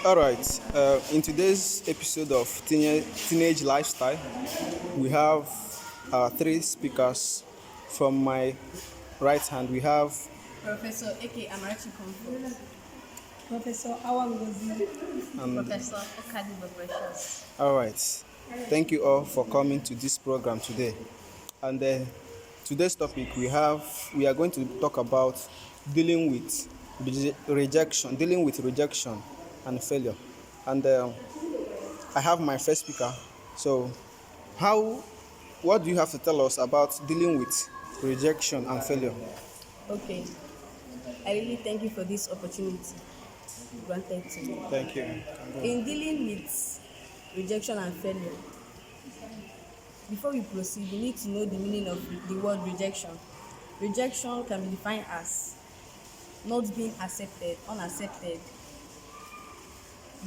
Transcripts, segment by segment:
All right. In today's episode of Teenage Lifestyle, we have three speakers. From my right hand, we have Professor A.K. Amarachi Comfort. Professor Awangozi. Professor Okadibo Precious. all right. Thank you all for coming to this program today. And today's topic we are going to talk about dealing with rejection and failure. And I have my first speaker. So, what do you have to tell us about dealing with rejection and failure? Okay. I really thank you for this opportunity granted to me. Thank you. In dealing with rejection and failure, before we proceed, we need to know the meaning of the word rejection. Rejection can be defined as not being accepted, unaccepted.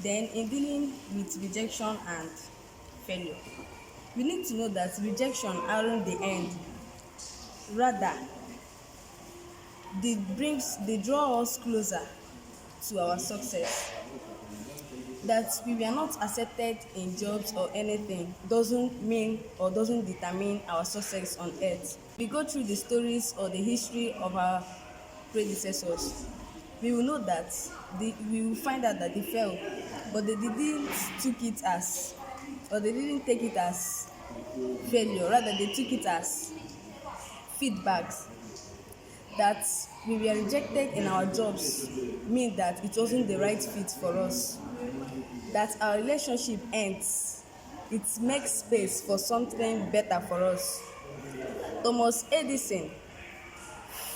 Then, in dealing with rejection and failure, we need to know that rejection aren't the end. Rather, they draw us closer to our success. That we were not accepted in jobs or anything doesn't mean or doesn't determine our success on earth. We go through the stories or the history of our predecessors. We will know that we will find out that they failed, but they didn't take it as failure. Rather, they took it as feedbacks. That we were rejected in our jobs mean that it wasn't the right fit for us. That our relationship ends, it makes space for something better for us. Thomas Edison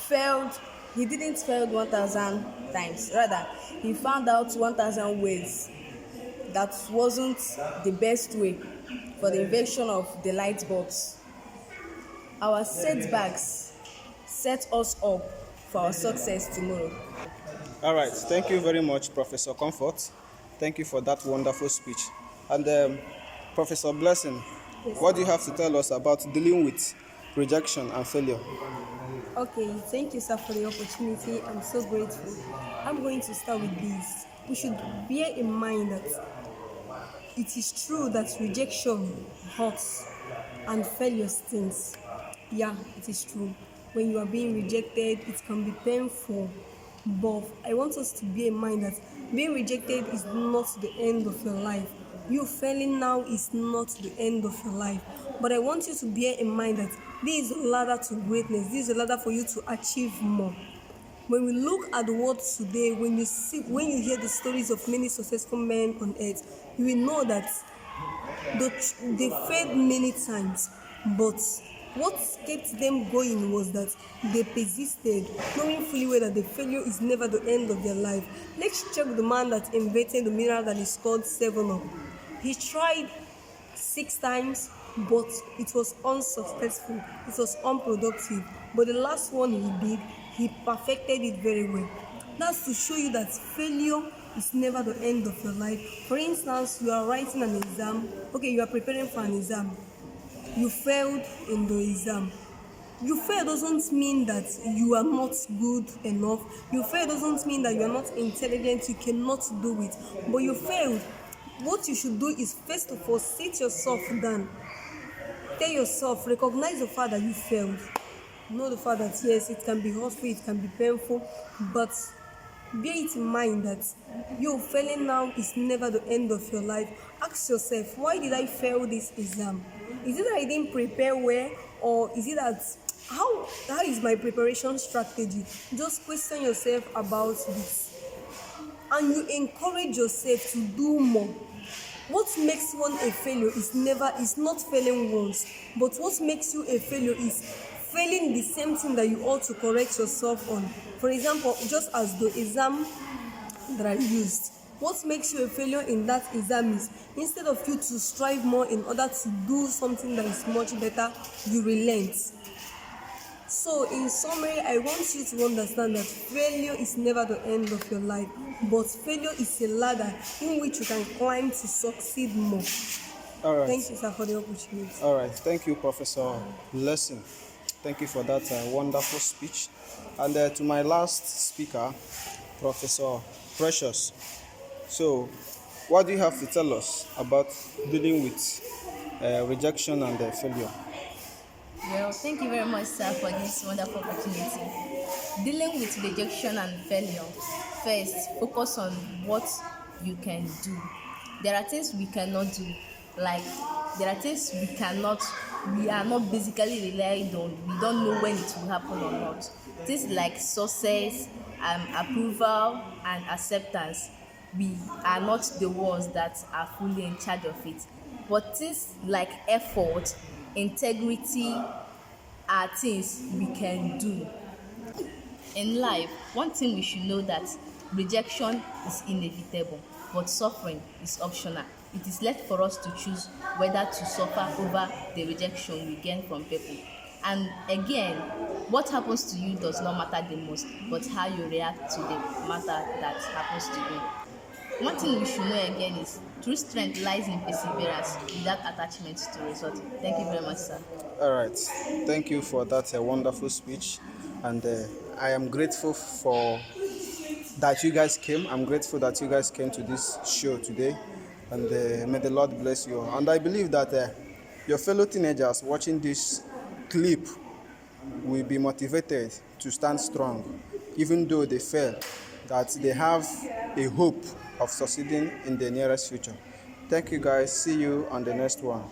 failed. He didn't fail 1,000 times. Rather, he found out 1,000 ways that wasn't the best way for the invention of the light bulbs. Our setbacks set us up for our success tomorrow. All right. Thank you very much, Professor Comfort. Thank you for that wonderful speech. And Professor Blessing, what do you have to tell us about dealing with rejection and failure? Okay, thank you, sir, for the opportunity. I'm so grateful. I'm going to start with this. We should bear in mind that it is true that rejection hurts and failure stings. Yeah, it is true. When you are being rejected, it can be painful. But I want us to bear in mind that being rejected is not the end of your life. You failing now is not the end of your life. But I want you to bear in mind that this is a ladder to greatness. This is a ladder for you to achieve more. When we look at the world today, when you hear the stories of many successful men on earth, you will know that they failed many times. But what kept them going was that they persisted, knowing fully well that the failure is never the end of their life. Let's check the man that invented the mineral that is called 7-Up. He tried 6 times, but it was unsuccessful. It was unproductive. But the last one he did, he perfected it very well. That's to show you that failure is never the end of your life. For instance, you are writing an exam. Okay, you are preparing for an exam. You failed in the exam. You fail doesn't mean that you are not good enough. You fail doesn't mean that you are not intelligent, you cannot do it. But you failed. What you should do is, first of all, sit yourself down. Tell yourself, recognize the fact that you failed. Know the fact that yes, it can be hurtful, it can be painful, but bear it in mind that you failing now is never the end of your life. Ask yourself, why did I fail this exam? Is it that I didn't prepare well, or is it that how is my preparation strategy? Just question yourself about this, and you encourage yourself to do more. What makes one a failure is not failing once, but what makes you a failure is failing the same thing that you ought to correct yourself on. For example, just as the exam that I used, what makes you a failure in that exam is, instead of you to strive more in order to do something that is much better, you relent. So in summary, I want you to understand that failure is never the end of your life, but failure is a ladder in which you can climb to succeed more. All right. Thank you, sir, for the opportunity. All right. Thank you, Professor Blessing. Thank you for that wonderful speech. And to my last speaker, Professor Precious. So, what do you have to tell us about dealing with rejection and failure? Well, thank you very much, sir, for this wonderful opportunity. Dealing with rejection and failure. First, focus on what you can do. There are things we cannot do, like there are things we are not basically relied on. We don't know when it will happen or not. Things like success, approval, and acceptance. We are not the ones that are fully in charge of it. But things like effort, integrity, are things we can do. In life, one thing we should know that rejection is inevitable, but suffering is optional. It is left for us to choose whether to suffer over the rejection we gain from people. And again, what happens to you does not matter the most, but how you react to the matter that happens to you. One thing we should know again is true strength lies in perseverance without attachment to result. Thank you very much, sir. All right. Thank you for that wonderful speech. And I am grateful for that you guys came. I'm grateful that you guys came to this show today. And may the Lord bless you. And I believe that your fellow teenagers watching this clip will be motivated to stand strong, even though they fail, that they have a hope of succeeding in the nearest future. Thank you guys. See you on the next one.